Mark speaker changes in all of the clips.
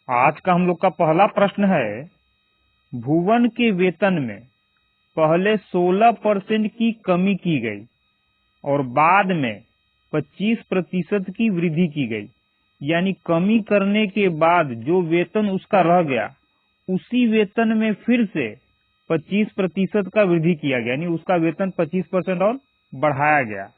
Speaker 1: आज का हम लोग का पहला प्रश्न है, भुवन के वेतन में पहले 16% की कमी की गई और बाद में 25% की वृद्धि की गई। यानी कमी करने के बाद जो वेतन उसका रह गया, उसी वेतन में फिर से 25% का वृद्धि किया गया, यानी उसका वेतन 25% और बढ़ाया गया।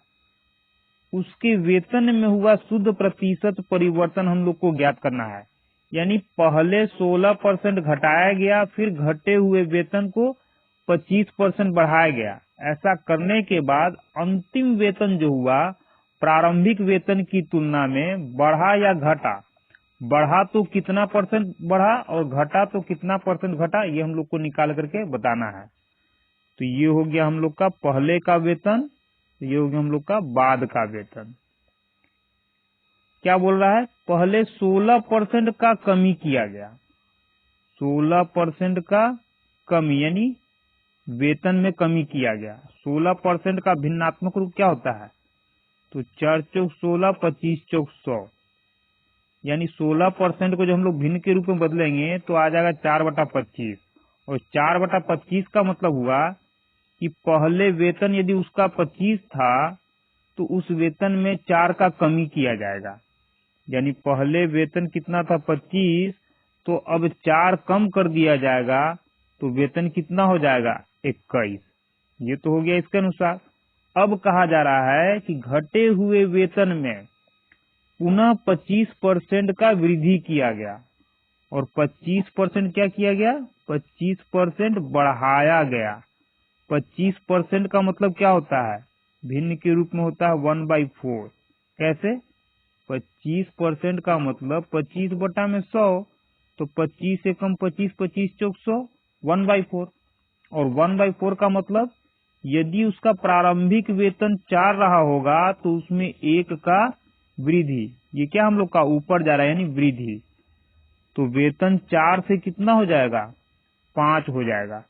Speaker 1: उसके वेतन में हुआ शुद्ध प्रतिशत परिवर्तन हम लोग को ज्ञात करना है। यानी पहले 16% घटाया गया, फिर घटे हुए वेतन को 25% बढ़ाया गया। ऐसा करने के बाद अंतिम वेतन जो हुआ प्रारंभिक वेतन की तुलना में बढ़ा या घटा, बढ़ा तो कितना परसेंट बढ़ा और घटा तो कितना परसेंट घटा, ये हम लोग को निकाल करके बताना है। तो ये हो गया हम लोग का पहले का वेतन, ये हो गया हम लोग का बाद का वेतन। क्या बोल रहा है, पहले 16% का कमी किया गया, 16% का कमी यानी वेतन में कमी किया गया। 16% का भिन्नात्मक रूप क्या होता है, तो 4 चौक 16, 25 चौक 100। यानी 16% को जब हम लोग भिन्न के रूप में बदलेंगे तो आ जाएगा 4/25, और 4/25 का मतलब हुआ कि पहले वेतन यदि उसका 25 था तो उस वेतन में 4 का कमी किया जाएगा। यानी पहले वेतन कितना था 25, तो अब 4 कम कर दिया जाएगा तो वेतन कितना हो जाएगा 21। ये तो हो गया इसके अनुसार। अब कहा जा रहा है कि घटे हुए वेतन में पुनः 25% का वृद्धि किया गया और 25% क्या किया गया, 25% बढ़ाया गया। 25% का मतलब क्या होता है, भिन्न के रूप में होता है 1/4। कैसे, 25% का मतलब 25 बटा में 100, तो 25 से कम 25, 25 चौक 100, 1/4। और 1/4 का मतलब यदि उसका प्रारंभिक वेतन 4 रहा होगा तो उसमें 1 का वृद्धि, ये क्या हम लोग का ऊपर जा रहा है यानी वृद्धि, तो वेतन 4 से कितना हो जाएगा, 5 हो जाएगा।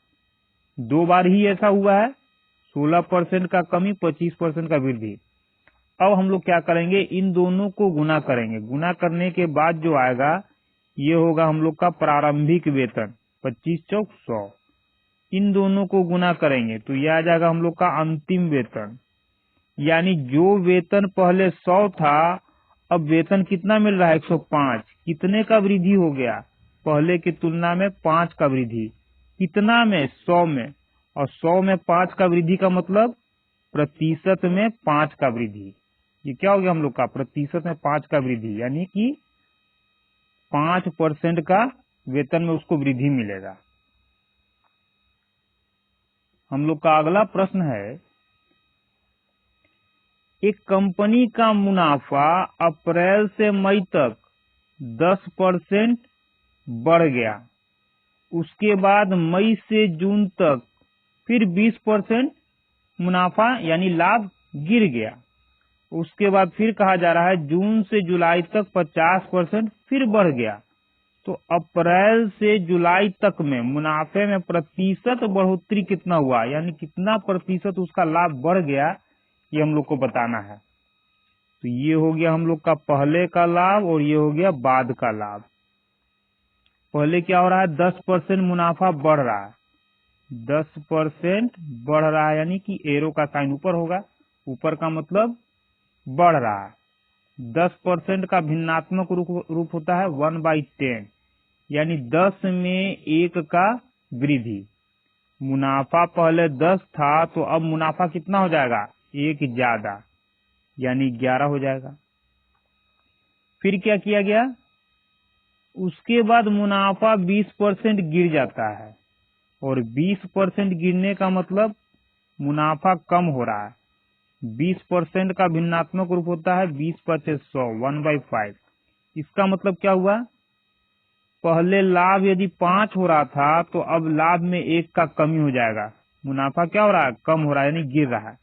Speaker 1: 2 बार ही ऐसा हुआ है, 16% का कमी, 25% का वृद्धि। अब हम लोग क्या करेंगे, इन दोनों को गुना करेंगे। गुना करने के बाद जो आएगा ये होगा हम लोग का प्रारंभिक वेतन, 25 चौक 100। इन दोनों को गुना करेंगे तो यह आ जाएगा हम लोग का अंतिम वेतन। यानी जो वेतन पहले 100 था, अब वेतन कितना मिल रहा है, 105। कितने का वृद्धि हो गया, पहले की तुलना में 5 का वृद्धि। कितना में, 100 में। और 100 में 5 का वृद्धि का मतलब प्रतिशत में 5 का वृद्धि। ये क्या हो गया हम लोग का, प्रतिशत में 5 का वृद्धि, यानी कि 5% का वेतन में उसको वृद्धि मिलेगा। हम लोग का अगला प्रश्न है, एक कंपनी का मुनाफा अप्रैल से मई तक 10% बढ़ गया, उसके बाद मई से जून तक फिर 20% मुनाफा यानी लाभ गिर गया। उसके बाद फिर कहा जा रहा है जून से जुलाई तक 50% फिर बढ़ गया। तो अप्रैल से जुलाई तक में मुनाफे में प्रतिशत बढ़ोतरी कितना हुआ, यानी कितना प्रतिशत उसका लाभ बढ़ गया, ये हम लोग को बताना है। तो ये हो गया हम लोग का पहले का लाभ और ये हो गया बाद का लाभ। पहले क्या हो रहा है, 10% मुनाफा बढ़ रहा है, 10% बढ़ रहा है, यानी कि एरो का साइन ऊपर होगा, ऊपर का मतलब बढ़ रहा है। 10% का भिन्नात्मक रूप होता है 1/10, यानी 10 में 1 का वृद्धि। मुनाफा पहले 10 था तो अब मुनाफा कितना हो जाएगा, 1 ज्यादा, यानी 11 हो जाएगा। फिर क्या किया गया, उसके बाद मुनाफा 20% गिर जाता है, और 20% गिरने का मतलब मुनाफा कम हो रहा है। 20% का भिन्नात्मक रूप होता है 20/100, 1/5। इसका मतलब क्या हुआ, पहले लाभ यदि 5 हो रहा था तो अब लाभ में 1 का कमी हो जाएगा, मुनाफा क्या हो रहा है, कम हो रहा है, यानी गिर रहा है।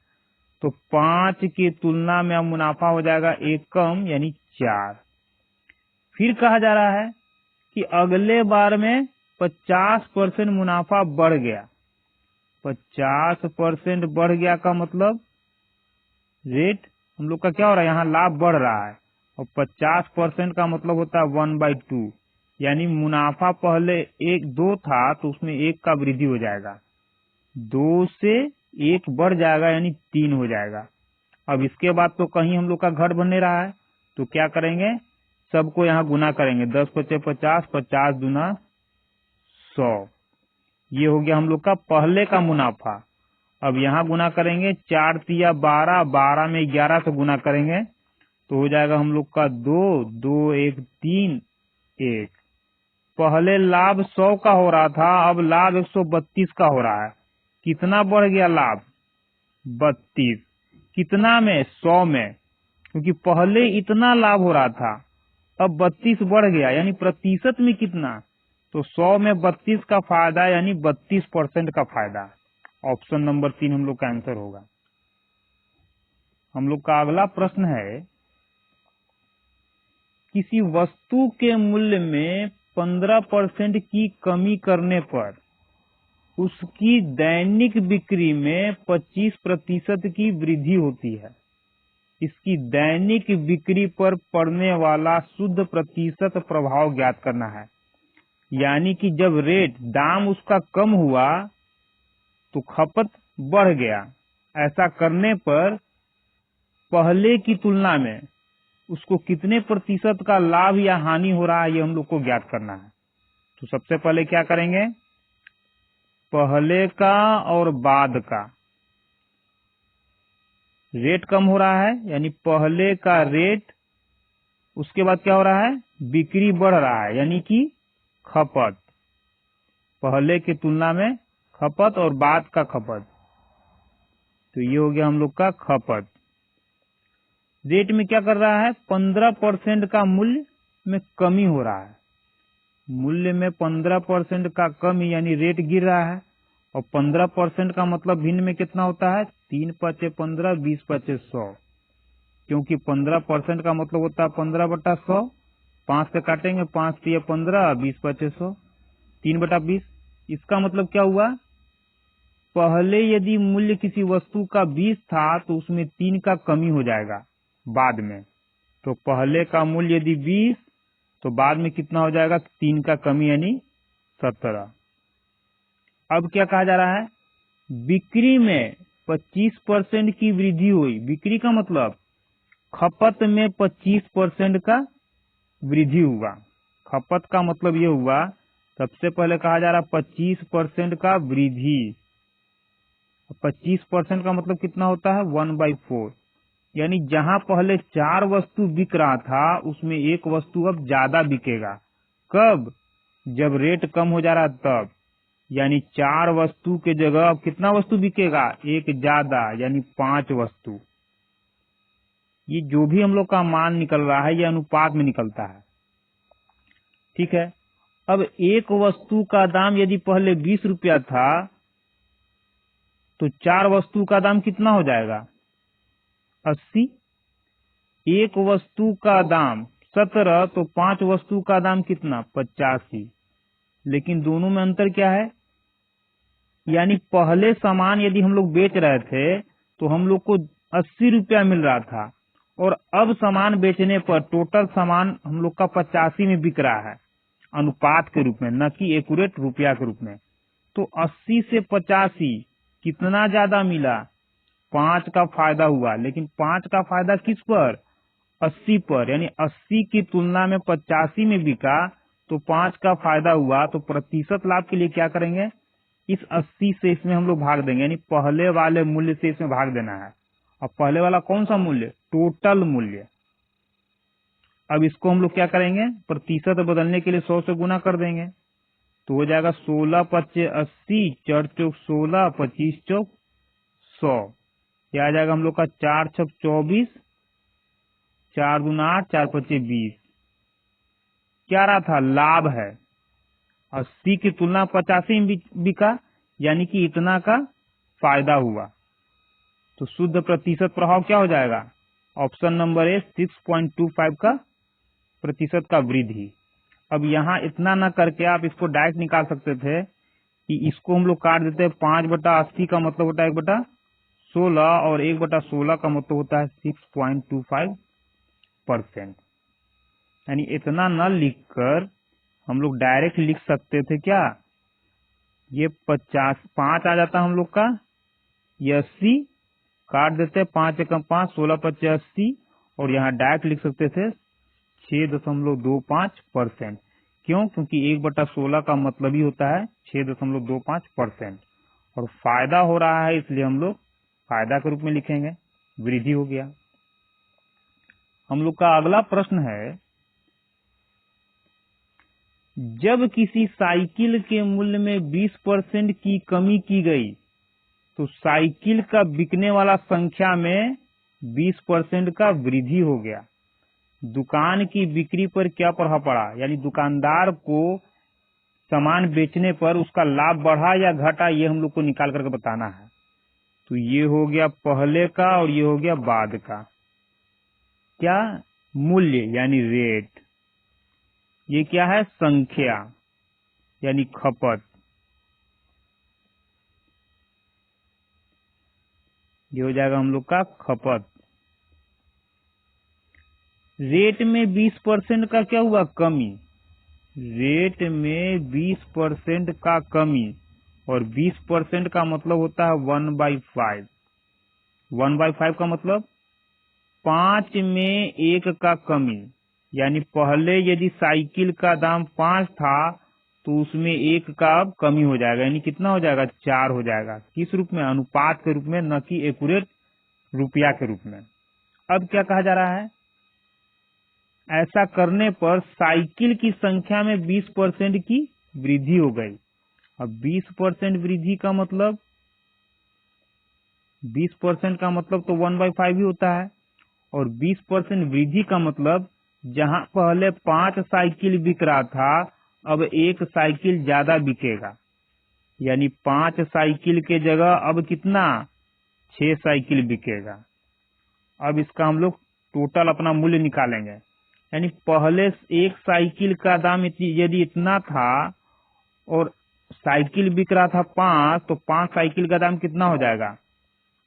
Speaker 1: तो 5 की तुलना में अब मुनाफा हो जाएगा 1 कम, यानी 4। फिर कहा जा रहा है कि अगले बार में 50% मुनाफा बढ़ गया। 50% बढ़ गया का मतलब रेट हम लोग का क्या हो रहा है, यहाँ लाभ बढ़ रहा है, और 50% का मतलब होता है 1/2, यानी मुनाफा पहले 2 था तो उसमें 1 का वृद्धि हो जाएगा, 2 से 1 बढ़ जाएगा यानी 3 हो जाएगा। अब इसके बाद तो कहीं हम लोग का घट बनने रहा है, तो क्या करेंगे, सबको यहाँ गुना करेंगे, 10 पचे 50, 50 दूना 100। ये हो गया हम लोग का पहले का मुनाफा। अब यहाँ गुना करेंगे, 4 तिया 12, 12 में 11 से गुना करेंगे तो हो जाएगा हम लोग का 2, 2 1 3 1। पहले लाभ 100 का हो रहा था, अब लाभ 132 का हो रहा है। कितना बढ़ गया लाभ, 32। कितना में, 100 में, क्योंकि पहले इतना लाभ हो रहा था, अब 32 बढ़ गया, यानी प्रतिशत में कितना, तो 100 में 32 का फायदा यानी 32% का फायदा। ऑप्शन नंबर 3 हम लोग का आंसर होगा। हम लोग का अगला प्रश्न है, किसी वस्तु के मूल्य में 15% की कमी करने पर उसकी दैनिक बिक्री में 25% की वृद्धि होती है। इसकी दैनिक बिक्री पर पड़ने वाला शुद्ध प्रतिशत प्रभाव ज्ञात करना है। यानी कि जब दाम उसका कम हुआ तो खपत बढ़ गया। ऐसा करने पर पहले की तुलना में उसको कितने प्रतिशत का लाभ या हानि हो रहा है, ये हम लोग को ज्ञात करना है। तो सबसे पहले क्या करेंगे, पहले का और बाद का रेट कम हो रहा है, यानी पहले का रेट, उसके बाद क्या हो रहा है, बिक्री बढ़ रहा है, यानी कि खपत, पहले की तुलना में खपत और बाद का खपत। तो ये हो गया हम लोग का खपत। रेट में क्या कर रहा है, 15% का मूल्य में कमी हो रहा है। मूल्य में 15% का कमी यानी रेट गिर रहा है, और 15% का मतलब भिन्न में कितना होता है, 3 पचे 15, 20 पचे 100, क्योंकि 15% का मतलब होता है 15/100, 5 से काटेंगे, 5 तिया 15, 20 पचे 100, 3/20। इसका मतलब क्या हुआ, पहले यदि मूल्य किसी वस्तु का 20 था तो उसमें 3 का कमी हो जाएगा बाद में। तो पहले का मूल्य यदि 20 तो बाद में कितना हो जाएगा, 3 का कमी यानी 17। अब क्या कहा जा रहा है, बिक्री में 25% की वृद्धि हुई। बिक्री का मतलब खपत में 25% का वृद्धि हुआ। खपत का मतलब ये हुआ, सबसे पहले कहा जा रहा 25% का वृद्धि। 25% का मतलब कितना होता है, 1/4, यानी जहां पहले 4 वस्तु बिक रहा था उसमें 1 वस्तु अब ज्यादा बिकेगा। कब, जब रेट कम हो जा रहा तब, यानी 4 वस्तु के जगह अब कितना वस्तु बिकेगा, 1 ज्यादा, यानी 5 वस्तु। ये जो भी हम लोग का मान निकल रहा है ये अनुपात में निकलता है, ठीक है। अब एक वस्तु का दाम यदि पहले 20 रुपया था तो 4 वस्तु का दाम कितना हो जाएगा, 80। एक वस्तु का दाम 17 तो 5 वस्तु का दाम कितना, 85। लेकिन दोनों में अंतर क्या है, यानी पहले सामान यदि हम लोग बेच रहे थे तो हम लोग को 80 रुपया मिल रहा था, और अब सामान बेचने पर टोटल सामान हम लोग का 85 में बिक रहा है, अनुपात के रूप में, न कि एक्यूरेट रुपया के रूप में। तो 80 से 85 कितना ज्यादा मिला, 5 का फायदा हुआ। लेकिन 5 का फायदा किस पर, 80 पर, यानी 80 की तुलना में 85 में बिका तो 5 का फायदा हुआ। तो प्रतिशत लाभ के लिए क्या करेंगे, इस 80 से इसमें हम लोग भाग देंगे, यानी पहले वाले मूल्य से इसमें भाग देना है। अब पहले वाला कौन सा मूल्य, टोटल मूल्य। अब इसको हम लोग क्या करेंगे, प्रतिशत बदलने के लिए 100 से गुना कर देंगे, तो हो जाएगा 16 पच्चे 80, 4 चौक 16, 25 चौक 100। यह आ जाएगा हम लोग का 4 छक 24, 4 दूना 8, 4 पच्चे 20। क्या रहा था, लाभ है। 80 की तुलना 85 में बिका, यानी कि इतना का फायदा हुआ। तो शुद्ध प्रतिशत प्रभाव क्या हो जाएगा, ऑप्शन नंबर ए 6.25 का प्रतिशत का वृद्धि। अब यहाँ इतना न करके आप इसको डायरेक्ट निकाल सकते थे कि इसको हम लोग काट देते हैं, 5/80 का मतलब होता है 1/16, और 1/16 का मतलब होता है 6.25%। यानी इतना न लिखकर हम लोग डायरेक्ट लिख सकते थे क्या, ये 50 5 आ जाता हम लोग का, ये 80 काट देते, 5 एकम 5, 16 80, और यहाँ डायरेक्ट लिख सकते थे 6.25%। क्यों? क्योंकि 1/16 का मतलब ही होता है 6.25%, और फायदा हो रहा है इसलिए हम लोग फायदा के रूप में लिखेंगे, वृद्धि हो गया। हम लोग का अगला प्रश्न है, जब किसी साइकिल के मूल्य में 20% की कमी की गई तो साइकिल का बिकने वाला संख्या में 20% का वृद्धि हो गया। दुकान की बिक्री पर क्या प्रभाव पड़ा, यानी दुकानदार को सामान बेचने पर उसका लाभ बढ़ा या घटा, ये हम लोग को निकाल करके बताना है। तो ये हो गया पहले का और ये हो गया बाद का। क्या? मूल्य यानी रेट। ये क्या है? संख्या यानी खपत। ये हो जाएगा हम लोग का खपत। रेट में 20% का क्या हुआ? कमी। रेट में 20% का कमी, और 20% का मतलब होता है 1/5। 1/5 का मतलब 5 में 1 का कमी, यानी पहले यदि साइकिल का दाम 5 था तो उसमें 1 का अब कमी हो जाएगा, यानी कितना हो जाएगा? 4 हो जाएगा। किस रूप में? अनुपात के रूप में, न कि एक्यूरेट रुपया के रूप में। अब क्या कहा जा रहा है? ऐसा करने पर साइकिल की संख्या में 20% की वृद्धि हो गई। अब 20% वृद्धि का मतलब 20% का मतलब तो 1/5 ही होता है, और 20% वृद्धि का मतलब जहां पहले 5 साइकिल बिक रहा था अब 1 साइकिल ज्यादा बिकेगा, यानी 5 साइकिल के जगह अब कितना? 6 साइकिल बिकेगा। अब इसका हम लोग टोटल अपना मूल्य निकालेंगे, यानी पहले 1 साइकिल का दाम यदि इतना था और साइकिल बिक रहा था 5, तो 5 साइकिल का दाम कितना हो जाएगा?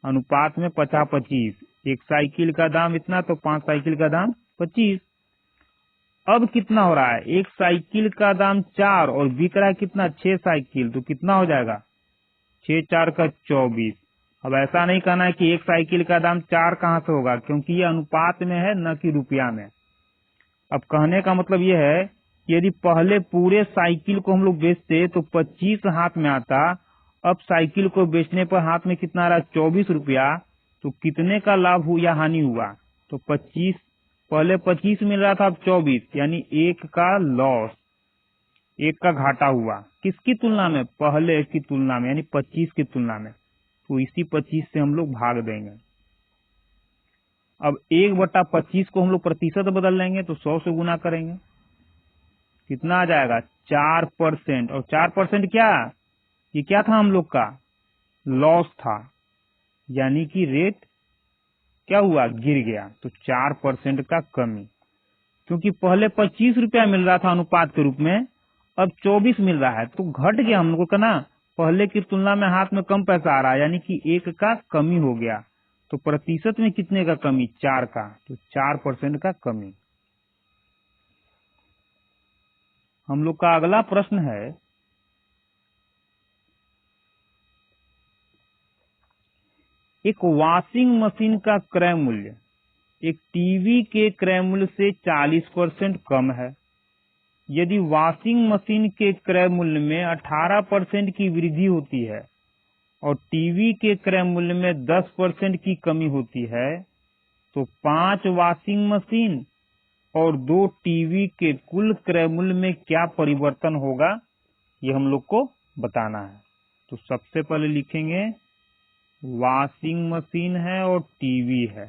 Speaker 1: अनुपात में 50-25। 1 साइकिल का दाम इतना तो 5 साइकिल का दाम 25। अब कितना हो रहा है? 1 साइकिल का दाम 4 और बिक रहा है कितना? 6 साइकिल, तो कितना हो जाएगा? 6 4 का 24। अब ऐसा नहीं कहना है कि 1 साइकिल का दाम 4 कहाँ से होगा, क्योंकि ये अनुपात में है न कि रुपया में। अब कहने का मतलब ये है, यदि पहले पूरे साइकिल को हम लोग बेचते तो 25 हाथ में आता, अब साइकिल को बेचने पर हाथ में कितना आ रहा? 24 रुपया। तो कितने का लाभ हुआ या हानि हुआ? तो 25, पहले 25 मिल रहा था, अब 24, यानी 1 का लॉस, 1 का घाटा हुआ। किसकी तुलना में? पहले की तुलना में, यानी 25 की तुलना में। तो इसी 25 से हम लोग भाग देंगे। अब 1/25 को हम लोग प्रतिशत बदल लेंगे, तो 100 से गुना करेंगे, कितना आ जाएगा? 4%। और 4% क्या? ये क्या था हम लोग का? लॉस था, यानी कि रेट क्या हुआ? गिर गया। तो 4% का कमी, क्योंकि पहले 25 रुपया मिल रहा था अनुपात के रूप में, अब 24 मिल रहा है, तो घट गया हम लोग का ना, पहले की तुलना में हाथ में कम पैसा आ रहा है, यानी कि 1 का कमी हो गया। तो प्रतिशत में कितने का कमी? 4 का। तो 4% का कमी। हम लोग का अगला प्रश्न है, एक वॉशिंग मशीन का क्रय मूल्य एक टीवी के क्रय मूल्य से 40% कम है। यदि वॉशिंग मशीन के क्रय मूल्य में 18% की वृद्धि होती है और टीवी के क्रय मूल्य में 10% की कमी होती है, तो 5 वॉशिंग मशीन और 2 टीवी के कुल क्रय मूल्य में क्या परिवर्तन होगा, ये हम लोग को बताना है। तो सबसे पहले लिखेंगे वॉशिंग मशीन है और टीवी है।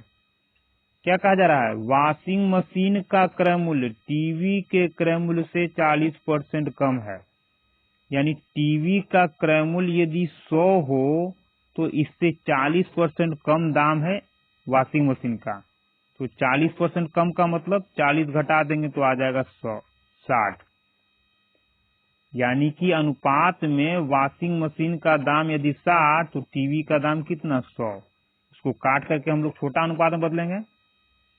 Speaker 1: क्या कहा जा रहा है? वॉशिंग मशीन का क्रय मूल्य टीवी के क्रय मूल्य से 40% कम है, यानी टीवी का क्रय मूल्य यदि 100 हो तो इससे 40% कम दाम है वॉशिंग मशीन का। तो 40% कम का मतलब 40 घटा देंगे तो आ जाएगा 60, यानी कि अनुपात में वॉशिंग मशीन का दाम यदि 60 तो टीवी का दाम कितना? 100। इसको काट करके हम लोग छोटा अनुपात में बदलेंगे,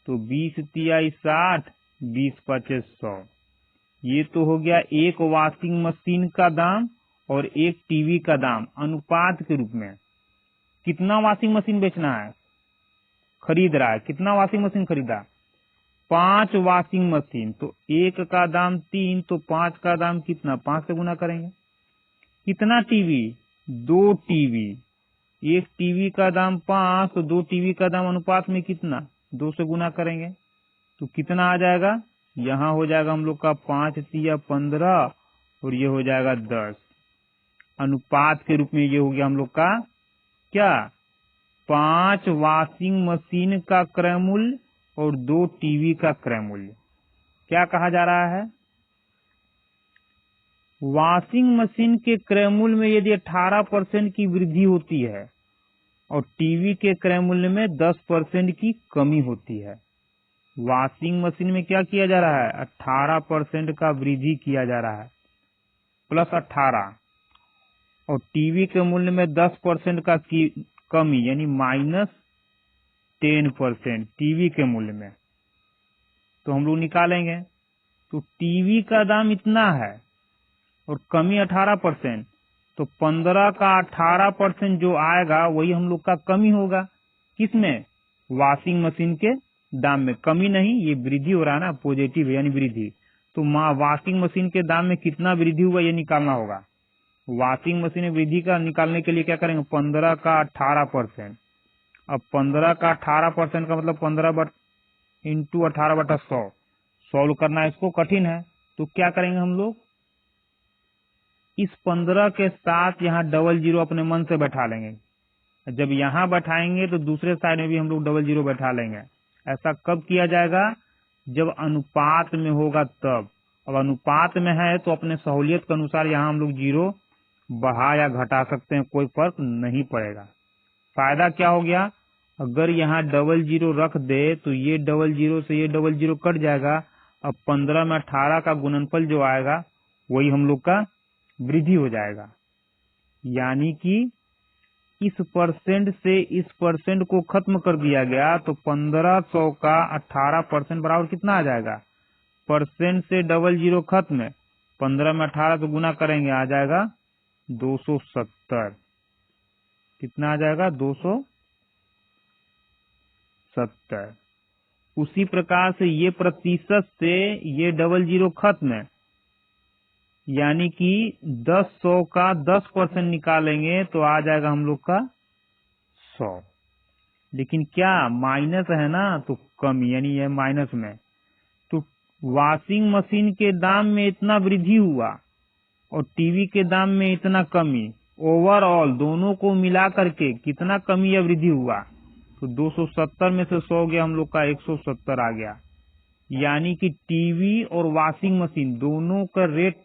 Speaker 1: तो 20 तिया 60, 20 पचे 100, ये तो हो गया एक वॉशिंग मशीन का दाम और एक टीवी का दाम अनुपात के रूप में। कितना वॉशिंग मशीन बेचना है, खरीद रहा है, कितना वॉशिंग मशीन खरीदा, 5 वॉशिंग मशीन, तो एक का दाम 3, तो 5 का दाम कितना, 5 से गुना करेंगे। कितना टीवी, 2 टीवी, एक टीवी का दाम 5, तो 2 टीवी का दाम अनुपात में कितना, 2 से गुना करेंगे, तो कितना आ जाएगा, यहाँ हो जाएगा हम लोग का 5 तिया 15 और ये हो जाएगा 10। अनुपात के रूप में ये हो गया हम लोग का क्या, 5 वॉशिंग मशीन का क्रय मूल्य और 2 टीवी का क्रय मूल्य। क्या कहा जा रहा है, वॉशिंग मशीन के क्रय मूल्य में यदि 18% की वृद्धि होती है और टीवी के क्रय मूल्य में 10% की कमी होती है। वॉशिंग मशीन में क्या किया जा रहा है, 18% का वृद्धि किया जा रहा है प्लस 18, और टीवी के मूल्य में 10% का कमी यानी -10% टीवी के मूल्य में। तो हम लोग निकालेंगे, तो टीवी का दाम इतना है और कमी 18%, तो 15 का 18% जो आएगा वही हम लोग का कमी होगा। किसमें, वॉशिंग मशीन के दाम में। कमी नहीं, ये वृद्धि हो रहा है ना, पॉजिटिव यानी वृद्धि। तो वॉशिंग मशीन के दाम में कितना वृद्धि हुआ ये निकालना होगा। वॉशिंग मशीन में वृद्धि का निकालने के लिए क्या करेंगे, 15 का 18%। अब 15 का 18% का मतलब 15 इंटू 18/100 सॉल्व करना इसको कठिन है। तो क्या करेंगे हम लोग, इस 15 के साथ यहाँ डबल जीरो अपने मन से बैठा लेंगे। जब यहाँ बैठाएंगे तो दूसरे साइड में भी हम लोग डबल जीरो बैठा लेंगे। ऐसा कब किया जाएगा, जब अनुपात में होगा तब। अब अनुपात में है तो अपने सहूलियत के अनुसार यहाँ हम लोग जीरो बढ़ा या घटा सकते हैं, कोई फर्क नहीं पड़ेगा। फायदा क्या हो गया, अगर यहाँ डबल जीरो रख दे तो ये डबल जीरो से ये डबल जीरो कट जाएगा। अब 15 में 18 का गुणनफल जो आएगा वही हम लोग का वृद्धि हो जाएगा। यानी कि इस परसेंट से इस परसेंट को खत्म कर दिया गया, तो 1500 का 18% बराबर कितना आ जाएगा, परसेंट से डबल जीरो खत्म, 15 में 18 तो गुना करेंगे आ जाएगा 270। कितना आ जाएगा, 270। उसी प्रकार से ये प्रतिशत से ये डबल जीरो खत्म है, यानी कि 100 का 10% निकालेंगे तो आ जाएगा हम लोग का 100। लेकिन क्या माइनस है ना, तो कम, यानी ये माइनस में। तो वॉशिंग मशीन के दाम में इतना वृद्धि हुआ और टीवी के दाम में इतना कमी, ओवरऑल दोनों को मिला करके कितना कमी या वृद्धि हुआ, तो 270 में से 100 गया हम लोग का 170 आ गया। यानी कि टीवी और वॉशिंग मशीन दोनों का रेट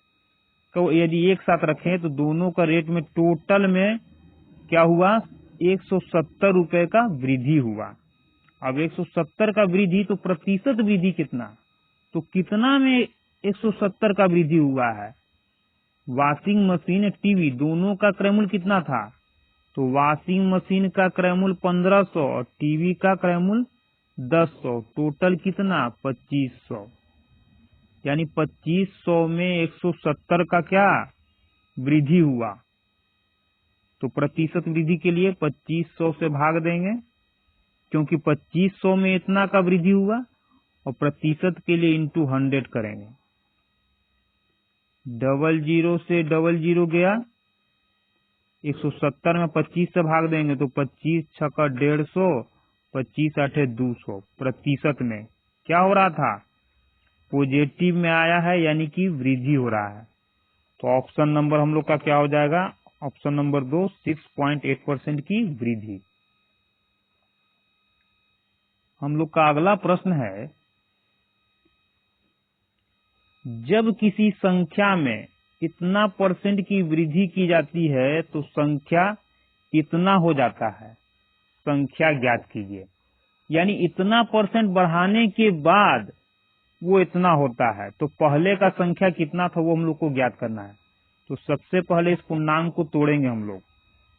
Speaker 1: को यदि एक साथ रखें तो दोनों का रेट में टोटल में क्या हुआ, 170 रुपए का वृद्धि हुआ। अब 170 का वृद्धि, तो प्रतिशत वृद्धि कितना, तो कितना में 170 का वृद्धि हुआ है। वॉशिंग मशीन टीवी दोनों का क्रय मूल्य कितना था, तो वॉशिंग मशीन का क्रय मूल्य 1500 और टीवी का क्रय मूल्य 1000, टोटल कितना 2500। यानी 2500 में 170 का क्या वृद्धि हुआ। तो प्रतिशत वृद्धि के लिए 2500 से भाग देंगे, क्योंकि 2500 में इतना का वृद्धि हुआ, और प्रतिशत के लिए इंटू 100 करेंगे। डबल जीरो से डबल जीरो गया, 170 में 25 से भाग देंगे तो 25 छक्का 150, 25 आठे 200। प्रतिशत में क्या हो रहा था, पॉजिटिव में आया है, यानी कि वृद्धि हो रहा है। तो ऑप्शन नंबर हम लोग का क्या हो जाएगा, ऑप्शन नंबर 2 6.8% की वृद्धि। हम लोग का अगला प्रश्न है, जब किसी संख्या में इतना परसेंट की वृद्धि की जाती है तो संख्या इतना हो जाता है, संख्या ज्ञात कीजिए। यानी इतना परसेंट बढ़ाने के बाद वो इतना होता है, तो पहले का संख्या कितना था वो हम लोग को ज्ञात करना है। तो सबसे पहले इस पूर्णांक को तोड़ेंगे हम लोग।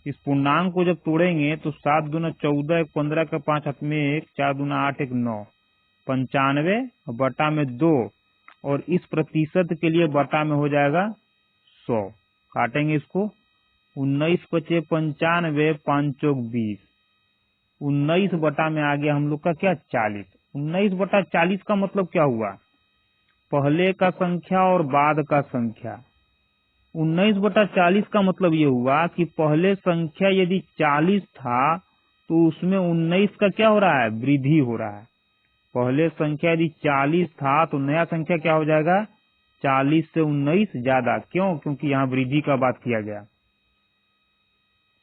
Speaker 1: इस पूर्णांक को जब तोड़ेंगे तो 7 दूना 14, 1 15 का 5 हाथ में 1, 4 दूना 8, 1 9, 95 बटा में 2, और इस प्रतिशत के लिए बटा में हो जाएगा 100। काटेंगे इसको, 19 पचे 95, 5 चौक 20, 19 बटा में आ गया हम लोग का क्या 40। 19 बटा 40 का मतलब क्या हुआ, पहले का संख्या और बाद का संख्या। 19 बटा 40 का मतलब ये हुआ कि पहले संख्या यदि 40 था तो उसमें 19 का क्या हो रहा है, वृद्धि हो रहा है। पहले संख्या यदि 40 था तो नया संख्या क्या हो जाएगा, 40 से 19 ज्यादा। क्यों, क्योंकि यहाँ वृद्धि का बात किया गया।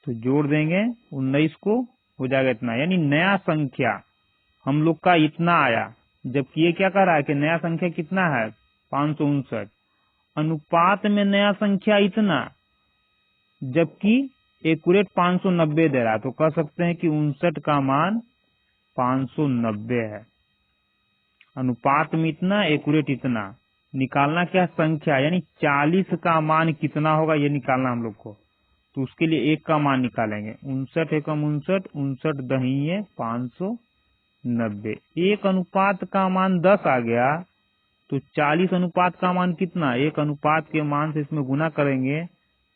Speaker 1: तो जोड़ देंगे 19 को, हो जाएगा इतना, यानी नया संख्या हम लोग का इतना आया। जबकि ये क्या कह रहा है कि नया संख्या कितना है 559, अनुपात में नया संख्या इतना, जबकि एक्यूरेट 590 दे रहा है। तो कह सकते हैं कि 59 का मान 590 है। अनुपात में इतना, एक्यूरेट इतना। निकालना क्या, संख्या, यानी 40 का मान कितना होगा ये निकालना हम लोग को। तो उसके लिए 1 का मान निकालेंगे, 59 एकम 59, 59 दहिये 590। 1 अनुपात का मान 10 आ गया, तो 40 अनुपात का मान कितना, 1 अनुपात के मान से इसमें गुना करेंगे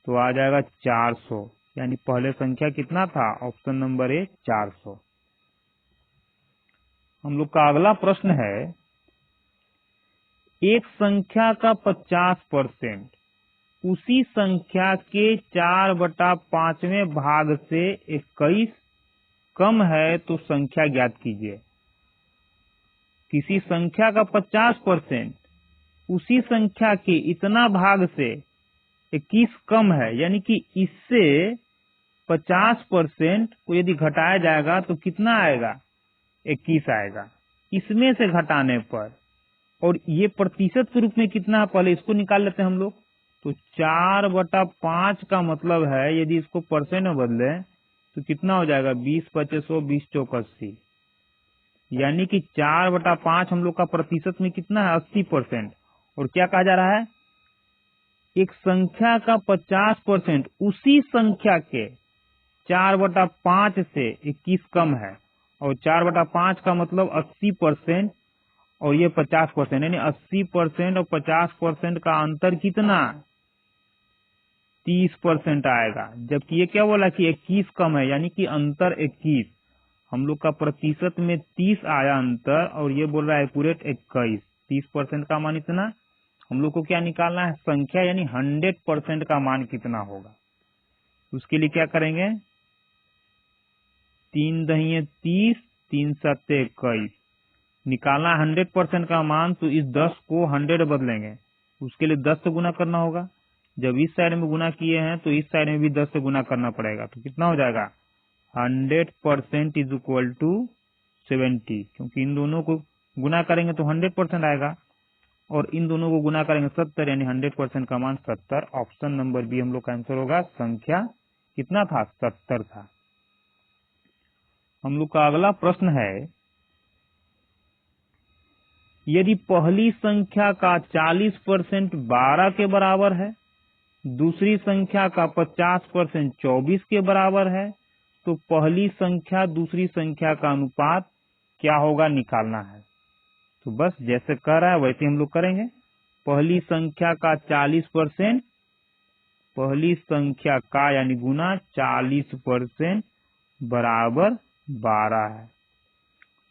Speaker 1: तो आ जाएगा 400। यानी पहले संख्या कितना था, ऑप्शन नंबर ए 400। हम लोग का अगला प्रश्न है, एक संख्या का 50% उसी संख्या के 4/5वें भाग से 21 कम है तो संख्या ज्ञात कीजिए। किसी संख्या का 50% उसी संख्या के इतना भाग से 21 कम है, यानी कि इससे 50% को यदि घटाया जाएगा तो कितना आएगा, 21 आएगा इसमें से घटाने पर। और ये प्रतिशत के रूप में कितना है, पहले इसको निकाल लेते हैं हम लोग। तो 4/5 का मतलब है, यदि इसको परसेंट में बदले तो कितना हो जाएगा, 20 पचे 100, 20 चौक 80। यानी कि 4/5 हम लोग का प्रतिशत में कितना है, 80%। और क्या कहा जा रहा है, एक संख्या का 50% उसी संख्या के 4/5 से 21 कम है। और 4/5 का मतलब 80%, और ये 50%, यानी 80% और 50% का अंतर कितना, 30% आएगा। जबकि ये क्या बोला कि 21 कम है, यानी कि अंतर 21। हम लोग का प्रतिशत में 30 आया अंतर, और ये बोल रहा है एक्यूरेट 21। 30% का मान इतना। हम लोग को क्या निकालना है, संख्या, यानी 100% का मान कितना होगा। उसके लिए क्या करेंगे, 3 दहिये 30, 3 सत्ते 21। निकालना 100% का मान, तो इस 10 को 100 बदलेंगे। उसके लिए 10 से गुना करना होगा। जब इस साइड में गुना किए हैं तो इस साइड में भी 10 से गुना करना पड़ेगा। तो कितना हो जाएगा, 100% इज इक्वल टू 70, क्योंकि इन दोनों को गुना करेंगे तो 100% आएगा, और इन दोनों को गुना करेंगे 70, यानी 100% का मान 70। ऑप्शन नंबर बी हम लोग का आंसर होगा। संख्या कितना था, 70 था। हम लोग का अगला प्रश्न है, यदि पहली संख्या का 40% 12 के बराबर है, दूसरी संख्या का 50% 24 के बराबर है, तो पहली संख्या दूसरी संख्या का अनुपात क्या होगा, निकालना है। तो बस जैसे कह रहा है वैसे हम लोग करेंगे। पहली संख्या का 40%, पहली संख्या का यानी गुना 40% बराबर 12 है।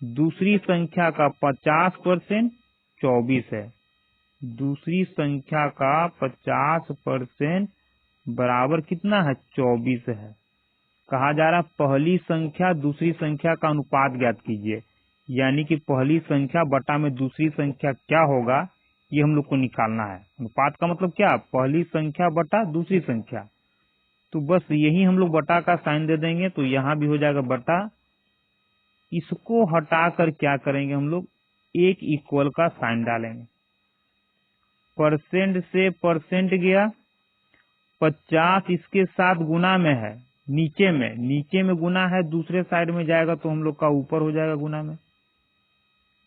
Speaker 1: दूसरी संख्या का 50% 24 है। दूसरी संख्या का 50% बराबर कितना है, 24 है। कहा जा रहा पहली संख्या दूसरी संख्या का अनुपात ज्ञात कीजिए, यानी कि पहली संख्या बटा में दूसरी संख्या क्या होगा, ये हम लोग को निकालना है। अनुपात का मतलब क्या, पहली संख्या बटा दूसरी संख्या। तो बस यही हम लोग बटा का साइन दे देंगे, तो यहाँ भी हो जाएगा बटा। इसको हटाकर क्या करेंगे हम लोग, एक इक्वल का साइन डालेंगे। परसेंट से परसेंट गया, 50 इसके साथ गुना में है, नीचे में गुना है, दूसरे साइड में जाएगा तो हम लोग का ऊपर हो जाएगा गुना में।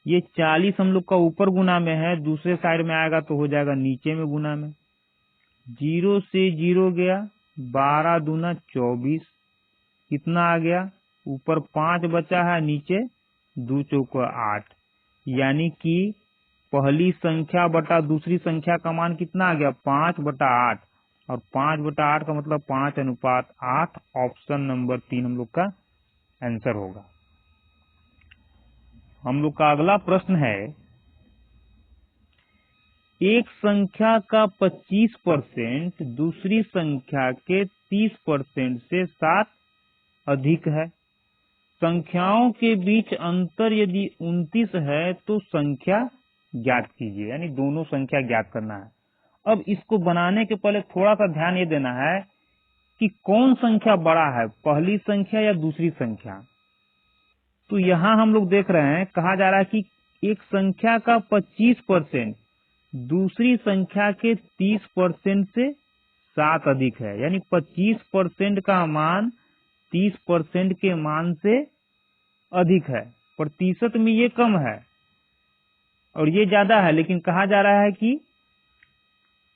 Speaker 1: ये 40 हम लोग का ऊपर गुना में है, दूसरे साइड में आएगा तो हो जाएगा नीचे में गुना में। 0 से 0 गया, 12 दूना 24, कितना आ गया, ऊपर 5 बचा है, नीचे 2 चौका 8, यानी कि पहली संख्या बटा दूसरी संख्या का मान कितना आ गया 5/8, और 5/8 का मतलब 5:8। ऑप्शन नंबर 3 हम लोग का आंसर होगा। हम लोग का अगला प्रश्न है, एक संख्या का 25% दूसरी संख्या के 30% से 7 अधिक है। संख्याओं के बीच अंतर यदि 29 है तो संख्या ज्ञात कीजिए, यानी दोनों संख्या ज्ञात करना है। अब इसको बनाने के पहले थोड़ा सा ध्यान ये देना है कि कौन संख्या बड़ा है, पहली संख्या या दूसरी संख्या। तो यहाँ हम लोग देख रहे हैं, कहा जा रहा है कि एक संख्या का 25% दूसरी संख्या के 30% से 7 अधिक है, यानी 25% का मान 30% के मान से अधिक है। प्रतिशत में ये कम है और ये ज्यादा है, लेकिन कहा जा रहा है कि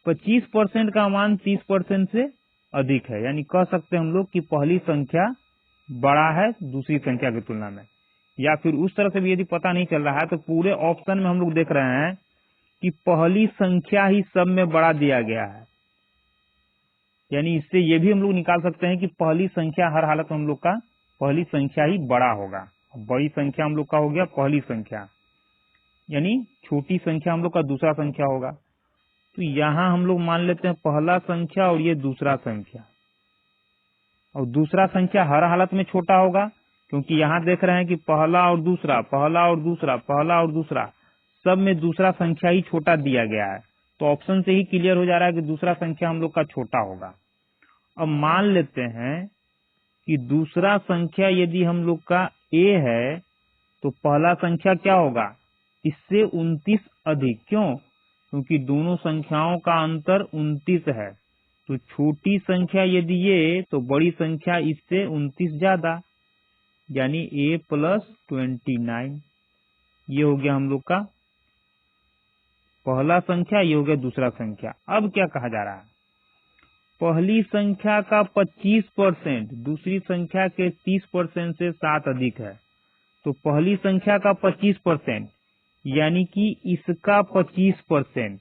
Speaker 1: 25% का मान 30% से अधिक है, यानी कह सकते हैं हम लोग कि पहली संख्या बड़ा है दूसरी संख्या की तुलना में। या फिर उस तरह से भी यदि पता नहीं चल रहा है तो पूरे ऑप्शन में हम लोग देख रहे हैं कि पहली संख्या ही सब में बड़ा दिया गया है, यानी इससे ये भी हम लोग निकाल सकते हैं कि पहली संख्या हर हालत में हम लोग का पहली संख्या ही बड़ा होगा। बड़ी संख्या हम लोग का हो गया पहली संख्या, यानी छोटी संख्या हम लोग का दूसरा संख्या होगा। तो यहाँ हम लोग मान लेते हैं पहला संख्या और ये दूसरा संख्या, और दूसरा संख्या हर हालत में छोटा होगा, क्योंकि यहाँ देख रहे हैं कि पहला और दूसरा, पहला और दूसरा, पहला और दूसरा, सब में दूसरा संख्या ही छोटा दिया गया है। तो ऑप्शन से ही क्लियर हो जा रहा है कि दूसरा संख्या हम लोग का छोटा होगा। अब मान लेते हैं कि दूसरा संख्या यदि हम लोग का a है तो पहला संख्या क्या होगा, इससे 29 अधिक। क्यों? क्योंकि दोनों संख्याओं का अंतर 29 है। तो छोटी संख्या यदि ये, तो बड़ी संख्या इससे 29 ज्यादा, यानी a + 29। ये हो गया हम लोग का पहला संख्या, ये हो गया दूसरा संख्या। अब क्या कहा जा रहा है, पहली संख्या का 25% दूसरी संख्या के 30% से 7 अधिक है। तो पहली संख्या का 25%, यानी कि इसका 25%,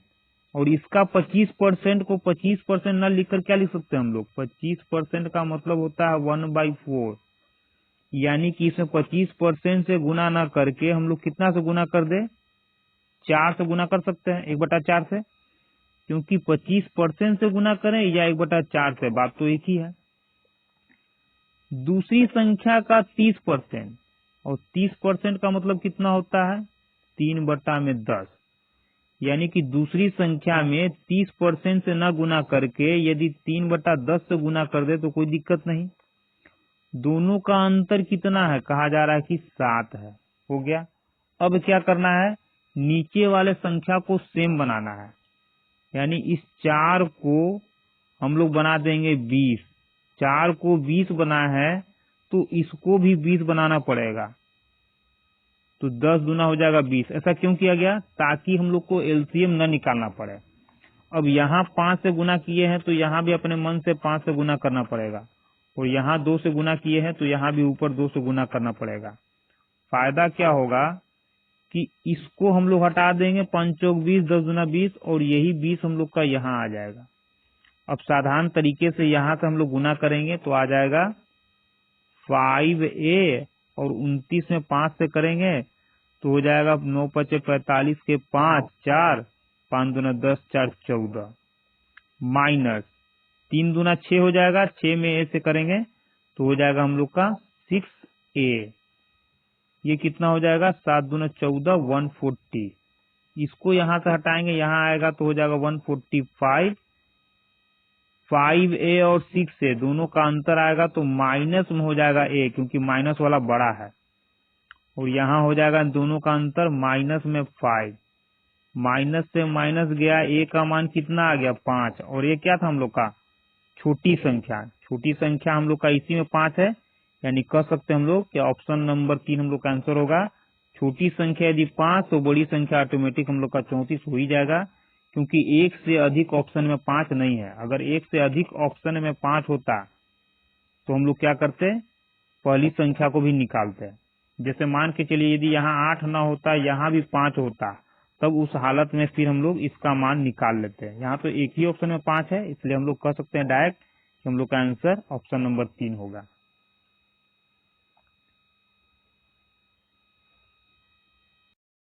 Speaker 1: और इसका 25% को 25% न लिखकर क्या लिख सकते हैं हम लोग, 25% का मतलब होता है 1/4, यानी कि इसमें 25% से गुना ना करके हम लोग कितना से गुना कर दे, 4 से गुना कर सकते हैं, 1/4 से। क्योंकि 25% से गुना करें या 1/4 से, बात तो एक ही है। दूसरी संख्या का 30%, और 30% का मतलब कितना होता है, 3/10, यानी कि दूसरी संख्या में 30% से न गुना करके यदि 3/10 से गुना कर दे तो कोई दिक्कत नहीं। दोनों का अंतर कितना है, कहा जा रहा है कि 7 है। हो गया। अब क्या करना है, नीचे वाले संख्या को सेम बनाना है, यानी इस 4 को हम लोग बना देंगे 20। 4 को 20 बना है तो इसको भी 20 बनाना पड़ेगा, तो 10 दूना हो जाएगा 20। ऐसा क्यों किया गया, ताकि हम लोग को एलसीएम न निकालना पड़े। अब यहाँ 5 से गुना किए हैं तो यहाँ भी अपने मन से 5 से गुना करना पड़ेगा, और यहाँ 2 से गुना किए हैं तो यहाँ भी ऊपर 2 से गुना करना पड़ेगा। फायदा क्या होगा कि इसको हम लोग हटा देंगे, 5 चौक 20, 10 दूना 20, और यही 20 हम लोग का यहाँ आ जाएगा। अब साधारण तरीके से यहाँ से हम लोग गुना करेंगे तो आ जाएगा 5a, और 29 में 5 से करेंगे तो हो जाएगा 9 × 5 = 45 के 5, 4, 5 दूना 10, 4 14, माइनस 3 दूना 6 हो जाएगा, 6 में a से करेंगे तो हो जाएगा हम लोग का 6a। ये कितना हो जाएगा, 7 दूना 14, 140। इसको यहाँ से हटाएंगे, यहाँ आएगा तो हो जाएगा 145। 5a और 6a दोनों का अंतर आएगा तो माइनस में हो जाएगा a, क्योंकि माइनस वाला बड़ा है, और यहाँ हो जाएगा दोनों का अंतर माइनस में 5। माइनस से माइनस गया, a का मान कितना आ गया, 5, और ये क्या था हम लोग का, छोटी संख्या। छोटी संख्या हम लोग का इसी में 5 है, यानी कह सकते हैं हम लोग कि ऑप्शन नंबर 3 हम लोग का आंसर होगा। छोटी संख्या यदि 5 तो बड़ी संख्या ऑटोमेटिक हम लोग का 34 हो ही जाएगा, क्योंकि एक से अधिक ऑप्शन में 5 नहीं है। अगर एक से अधिक ऑप्शन में 5 होता तो हम लोग क्या करते, पहली संख्या को भी निकालते। जैसे मान के चलिए यदि यहाँ 8 ना होता, यहाँ भी 5 होता, तब उस हालत में फिर हम लोग इसका मान निकाल लेते हैं। यहाँ तो एक ही ऑप्शन में 5 है, इसलिए हम लोग कह सकते हैं डायरेक्ट कि हम लोग का आंसर ऑप्शन नंबर 3 होगा।